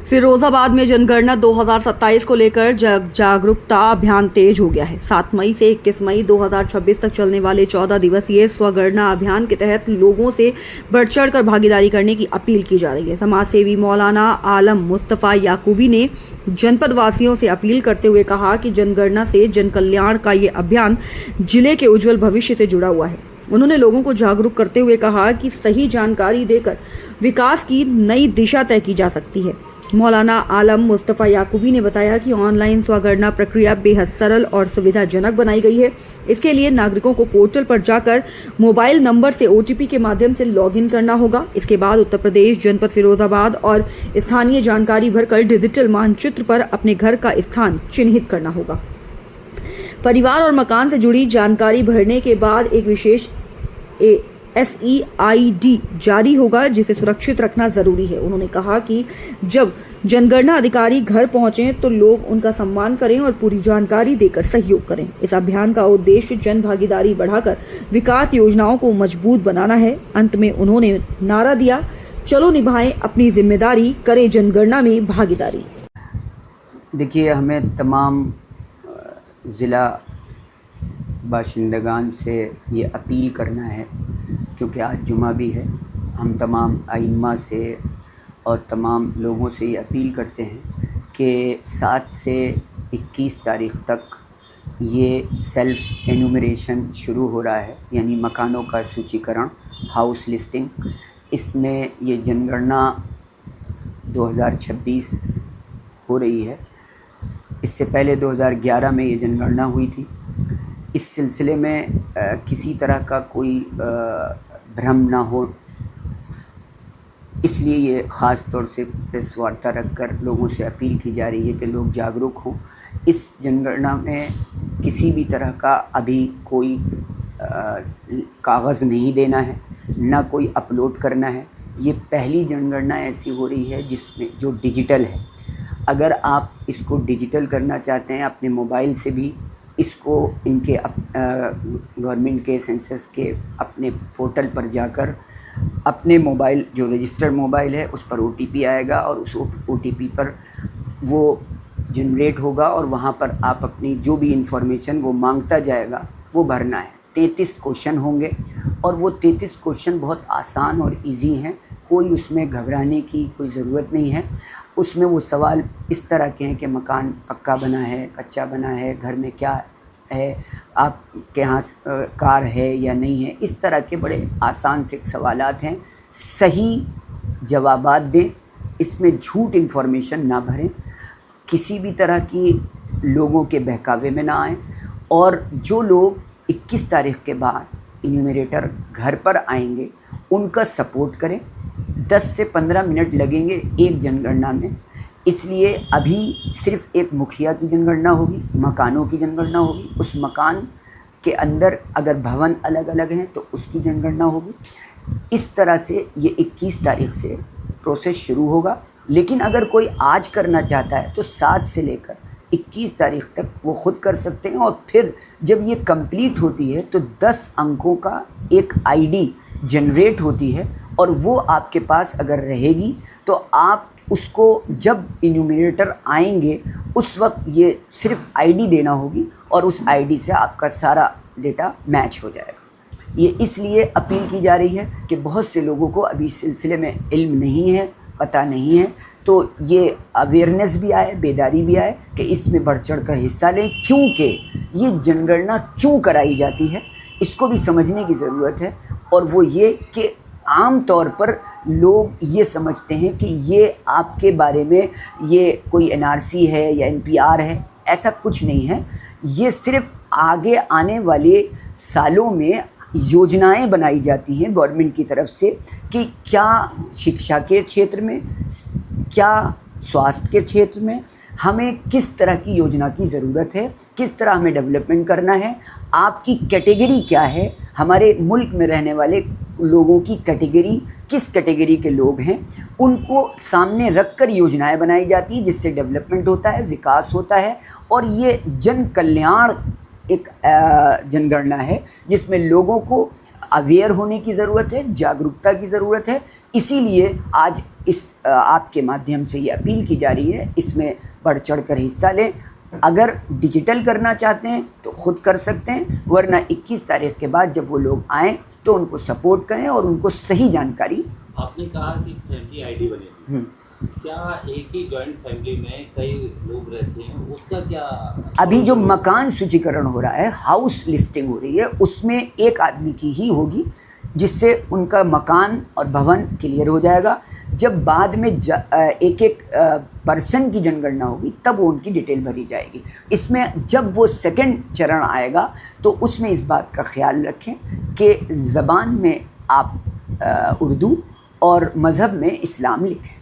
फिरोजाबाद में जनगणना 2027 को लेकर जागरूकता अभियान तेज हो गया है। 7 मई से 21 मई 2026 तक चलने वाले 14 दिवसीय स्वगणना अभियान के तहत लोगों से बढ़ चढ़कर भागीदारी करने की अपील की जा रही है। समाज सेवी मौलाना आलम मुस्तफ़ा याकूबी ने जनपद वासियों से अपील करते हुए कहा कि जनगणना से जन कल्याण का ये अभियान जिले के उज्जवल भविष्य से जुड़ा हुआ है। उन्होंने लोगों को जागरूक करते हुए कहा कि सही जानकारी देकर विकास की नई दिशा तय की जा सकती है। मौलाना आलम मुस्तफ़ा याकूबी ने बताया कि ऑनलाइन स्वगणना प्रक्रिया बेहद सरल और सुविधाजनक बनाई गई है। इसके लिए नागरिकों को पोर्टल पर जाकर मोबाइल नंबर से OTP के माध्यम से लॉगिन करना होगा। इसके बाद उत्तर प्रदेश जनपद फिरोजाबाद और स्थानीय जानकारी भरकर डिजिटल मानचित्र पर अपने घर का स्थान चिन्हित करना होगा। परिवार और मकान से जुड़ी जानकारी भरने के बाद एक विशेष SEID जारी होगा, जिसे सुरक्षित रखना जरूरी है। उन्होंने कहा कि जब जनगणना अधिकारी घर पहुंचे तो लोग उनका सम्मान करें और पूरी जानकारी देकर सहयोग करें। इस अभियान का उद्देश्य जन भागीदारी बढ़ाकर विकास योजनाओं को मजबूत बनाना है। अंत में उन्होंने नारा दिया, चलो निभाएं अपनी जिम्मेदारी, करें जनगणना में भागीदारी। देखिए, हमें तमाम ज़िला बाशिंदगान से ये अपील करना है, क्योंकि आज जुमा भी है। हम तमाम आइम्मा से और तमाम लोगों से ये अपील करते हैं कि 7 से 21 तारीख़ तक ये सेल्फ़ एनुमरेशन शुरू हो रहा है, यानी मकानों का सूचीकरण, हाउस लिस्टिंग। इसमें ये जनगणना 2026 हो रही है। इससे पहले 2011 में ये जनगणना हुई थी। इस सिलसिले में किसी तरह का कोई भ्रम ना हो, इसलिए ये ख़ास तौर से प्रेस वार्ता रखकर लोगों से अपील की जा रही है कि लोग जागरूक हों। इस जनगणना में किसी भी तरह का अभी कोई कागज़ नहीं देना है, ना कोई अपलोड करना है। ये पहली जनगणना ऐसी हो रही है जिसमें जो डिजिटल है। अगर आप इसको डिजिटल करना चाहते हैं अपने मोबाइल से भी, इसको इनके गवर्नमेंट के सेंसस के अपने पोर्टल पर जाकर अपने मोबाइल, जो रजिस्टर्ड मोबाइल है, उस पर OTP आएगा और उस OTP पर वो जनरेट होगा और वहाँ पर आप अपनी जो भी इंफॉर्मेशन वो मांगता जाएगा वो भरना है। 33 क्वेश्चन होंगे और वो 33 क्वेश्चन बहुत आसान और इजी हैं। कोई उसमें घबराने की कोई ज़रूरत नहीं है। उसमें वो सवाल इस तरह के हैं कि मकान पक्का बना है, कच्चा बना है, घर में क्या है, आपके यहाँ कार है या नहीं है। इस तरह के बड़े आसान से सवालात हैं। सही जवाबात दें, इसमें झूठ इन्फॉर्मेशन ना भरें, किसी भी तरह की लोगों के बहकावे में ना आएँ। और जो लोग 21 तारीख़ के बाद इन्यूमरेटर घर पर आएंगे उनका सपोर्ट करें। 10 से 15 मिनट लगेंगे एक जनगणना में, इसलिए अभी सिर्फ एक मुखिया की जनगणना होगी, मकानों की जनगणना होगी। उस मकान के अंदर अगर भवन अलग अलग हैं तो उसकी जनगणना होगी। इस तरह से ये 21 तारीख़ से प्रोसेस शुरू होगा। लेकिन अगर कोई आज करना चाहता है तो 7 से लेकर 21 तारीख़ तक वो ख़ुद कर सकते हैं। और फिर जब ये कंप्लीट होती है तो 10 अंकों का एक ID जनरेट होती है और वो आपके पास अगर रहेगी तो आप उसको जब इन्यूमरेटर आएंगे उस वक्त ये सिर्फ ID देना होगी और उस ID से आपका सारा डेटा मैच हो जाएगा। ये इसलिए अपील की जा रही है कि बहुत से लोगों को अभी इस सिलसिले में इल्म नहीं है, पता नहीं है, तो ये अवेयरनेस भी आए, बेदारी भी आए कि इसमें बढ़ चढ़ कर हिस्सा लें। क्योंकि ये जनगणना क्यों कराई जाती है इसको भी समझने की ज़रूरत है। और वो ये कि आम तौर पर लोग ये समझते हैं कि ये आपके बारे में ये कोई NRC है या NPR है। ऐसा कुछ नहीं है। ये सिर्फ आगे आने वाले सालों में योजनाएं बनाई जाती हैं गवर्नमेंट की तरफ से कि क्या शिक्षा के क्षेत्र में, क्या स्वास्थ्य के क्षेत्र में हमें किस तरह की योजना की ज़रूरत है, किस तरह हमें डेवलपमेंट करना है, आपकी कैटेगरी क्या है, हमारे मुल्क में रहने वाले लोगों की कैटेगरी, किस कैटेगरी के लोग हैं, उनको सामने रखकर योजनाएं बनाई जाती हैं जिससे डेवलपमेंट होता है, विकास होता है। और ये जन कल्याण एक जनगणना है जिसमें लोगों को अवेयर होने की ज़रूरत है, जागरूकता की ज़रूरत है। इसीलिए आज इस आपके माध्यम से ये अपील की जा रही है, इसमें बढ़ चढ़ कर हिस्सा लें। अगर डिजिटल करना चाहते हैं तो ख़ुद कर सकते हैं, वरना 21 तारीख के बाद जब वो लोग आएँ तो उनको सपोर्ट करें और उनको सही जानकारी। आपने कहा कि फैमिली आईडी बनी थी, क्या एक ही जॉइंट फैमिली में कई लोग रहते हैं, उसका क्या? अभी जो मकान सूचीकरण हो रहा है, हाउस लिस्टिंग हो रही है, उसमें एक आदमी की ही होगी, जिससे उनका मकान और भवन क्लियर हो जाएगा। जब बाद में एक एक पर्सन की जनगणना होगी तब वो उनकी डिटेल भरी जाएगी। इसमें जब वो सेकंड चरण आएगा तो उसमें इस बात का ख्याल रखें कि ज़बान में आप उर्दू और मज़हब में इस्लाम लिखें।